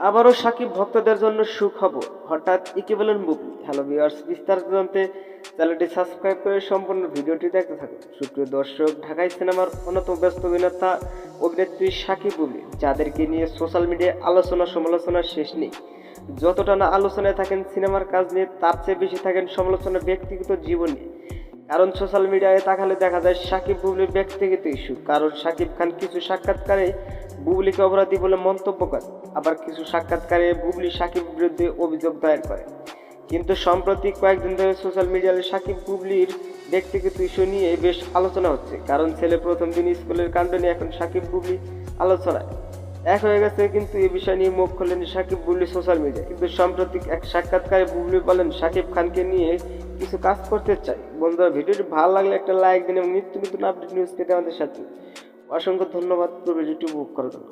আবারও সাকিব ভক্তদের জন্য সুখবর, হঠাৎ ইকুইভ্যালেন্ট মুভি। হ্যালো ভিউয়ার্স, বিস্তারিত জানতে চ্যানেলটি সাবস্ক্রাইব করে সম্পূর্ণ ভিডিওটি দেখতে থাকুন। সুপ্রিয় দর্শক, ঢাকাই সিনেমার অন্যতম ব্যস্ত অভিনেতা অভিনেত্রী সাকিব বুবলি, যাদেরকে নিয়ে সোশ্যাল মিডিয়ায় আলোচনা সমালোচনার শেষ নেই। যতটা না আলোচনায় থাকেন সিনেমার কাজ নিয়ে, তার চেয়ে বেশি থাকেন সমালোচনা ব্যক্তিগত জীবন নিয়ে। কারণ সোশ্যাল মিডিয়ায় তাকালে দেখা যায় সাকিব বুবলির ব্যক্তিগত ইস্যু। কারণ সাকিব খান কিছু সাক্ষাৎকারে বুবলিকে অপরাধী বলে মন্তব্য করে, আবার কিছু সাক্ষাৎকারে বুবলি সাকিবের বিরুদ্ধে অভিযোগ দায়ের করে। কিন্তু সম্প্রতি কয়েকদিন ধরে সোশ্যাল মিডিয়ায় সাকিব বুবলির ব্যক্তিগত ইস্যু নিয়ে বেশ আলোচনা হচ্ছে। কারণ ছেলে প্রথম দিন স্কুলের কাণ্ড নিয়ে এখন সাকিব বুবলি আলোচনায় এক হয়ে গেছে। কিন্তু এই বিষয় নিয়ে মুখ খোলেন সাকিব বুবলি সোশ্যাল মিডিয়ায়। কিন্তু সাম্প্রতিক এক সাক্ষাৎকারে বুবলি বলেন সাকিব খানকে নিয়ে কিছু কাজ করতে চাই। বন্ধুরা, ভিডিওটি ভালো লাগলে একটা লাইক দিন এবং নিত্য নতুন আপডেট নিউজ পেতে আমাদের সাথে। অসংখ্য ধন্যবাদ পুরো ভিডিওটি উপভোগ করার জন্য।